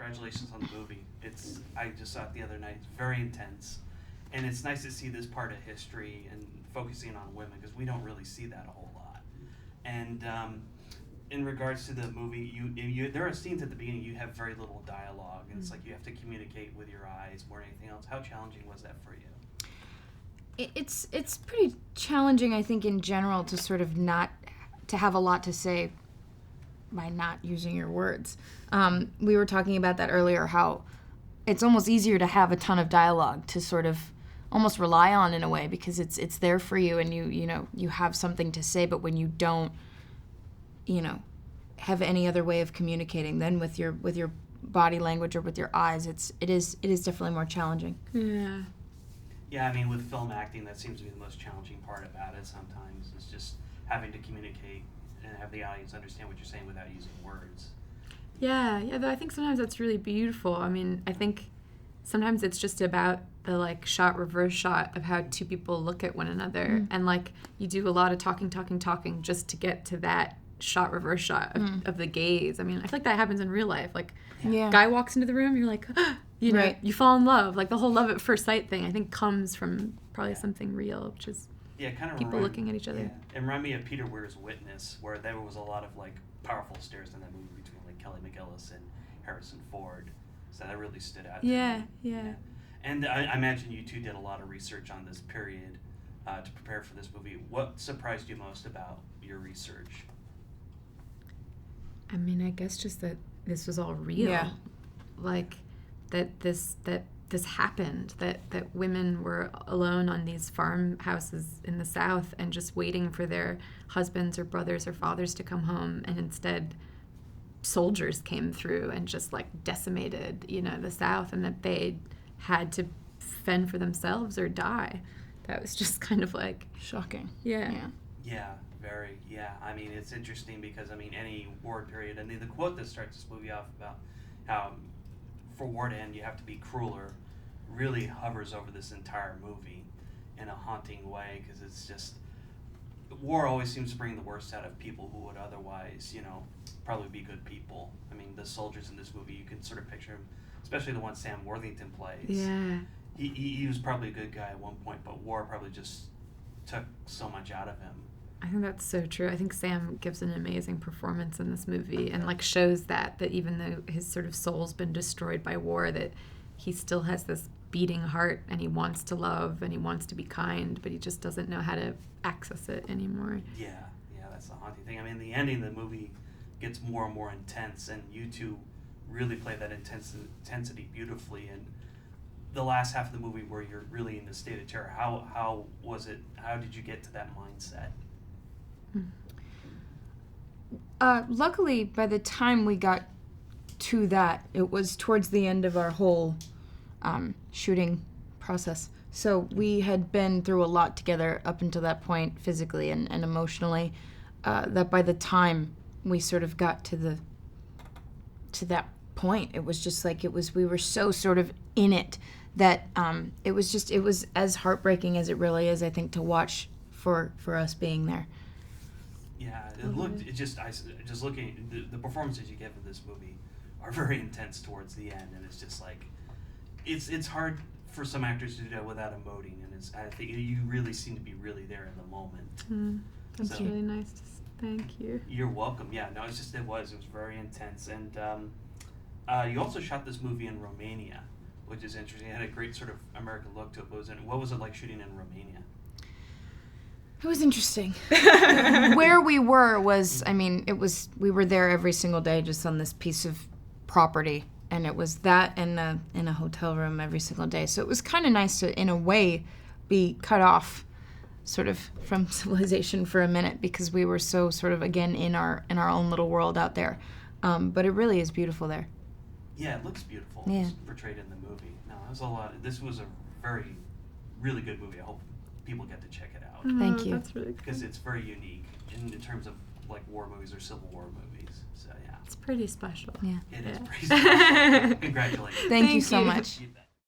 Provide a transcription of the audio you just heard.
congratulations on the movie. I just saw it the other night. It's very intense, and it's nice to see this part of history and focusing on women because we don't really see that a whole lot. And in regards to the movie, you there are scenes at the beginning you have very little dialogue, and it's like you have to communicate with your eyes more than anything else. How challenging was that for you? It's pretty challenging, I think, in general to sort of not to have a lot to say by not using your words. We were talking about that earlier, how it's almost easier to have a ton of dialogue to sort of almost rely on in a way because it's there for you and you have something to say, but when you don't, have any other way of communicating than with your body language or with your eyes, it is definitely more challenging. Yeah. Yeah, I mean, with film acting, that seems to be the most challenging part about it sometimes. It's just having to communicate and have the audience understand what you're saying without using words. Yeah, though I think sometimes that's really beautiful. I mean, I think sometimes it's just about the shot, reverse shot of how two people look at one another. And you do a lot of talking just to get to that shot, reverse shot of the gaze. I mean, I feel like that happens in real life. Guy walks into the room, you're like, right. You fall in love. The whole love at first sight thing, I think, comes from probably something real, which is kind of people looking at each other. Yeah. It reminded me of Peter Weir's Witness, where there was a lot of powerful stares in that movie between Kelly McGillis and Harrison Ford. So that really stood out. Yeah. And I imagine you two did a lot of research on this period to prepare for this movie. What surprised you most about your research? I mean, I guess just that this was all real. Yeah. That this happened, that women were alone on these farmhouses in the South and just waiting for their husbands or brothers or fathers to come home, and instead soldiers came through and just decimated, the South, and that they had to fend for themselves or die. That was just kind of shocking. Yeah. Yeah, very. Yeah, I mean, it's interesting because, any war period, and the quote that starts this movie off about how for war to end you have to be crueler really hovers over this entire movie in a haunting way, because it's just, war always seems to bring the worst out of people who would otherwise, probably be good people. I mean, the soldiers in this movie, you can sort of picture them, especially the one Sam Worthington plays. Yeah. He was probably a good guy at one point, but war probably just took so much out of him. I think that's so true. I think Sam gives an amazing performance in this movie and shows that even though his sort of soul's been destroyed by war, that he still has this beating heart and he wants to love and he wants to be kind, but he just doesn't know how to access it anymore. Yeah, that's the haunting thing. I mean, the ending of the movie gets more and more intense, and you two really play that intensity beautifully. And the last half of the movie where you're really in the state of terror, how was it? How did you get to that mindset? Luckily, by the time we got to that, it was towards the end of our whole shooting process. So we had been through a lot together up until that point, physically and emotionally, that by the time we sort of got to that point, it was just we were so sort of in it that it was as heartbreaking as it really is, I think, to watch for us being there. Yeah, just looking, the performances you give in this movie are very intense towards the end, and it's just it's hard for some actors to do that without emoting, and I think you really seem to be really there in the moment. That's really nice. Thank you. You're welcome. Yeah, no, it was very intense, and you also shot this movie in Romania, which is interesting. It had a great sort of American look to it. What was it like shooting in Romania? It was interesting. Where we were was, we were there every single day just on this piece of property, and it was that in a hotel room every single day. So it was kind of nice to, in a way, be cut off sort of from civilization for a minute, because we were so sort of, again, in our own little world out there. But it really is beautiful there. Yeah, it looks beautiful. Yeah. It's portrayed in the movie. No, it was a lot. This was a very, really good movie. I hope people get to check it out. Thank you. That's really cool. Because it's very unique in terms of war movies or Civil War movies. So yeah. It's pretty special. Yeah. It is pretty special. Congratulations. Thank you so much.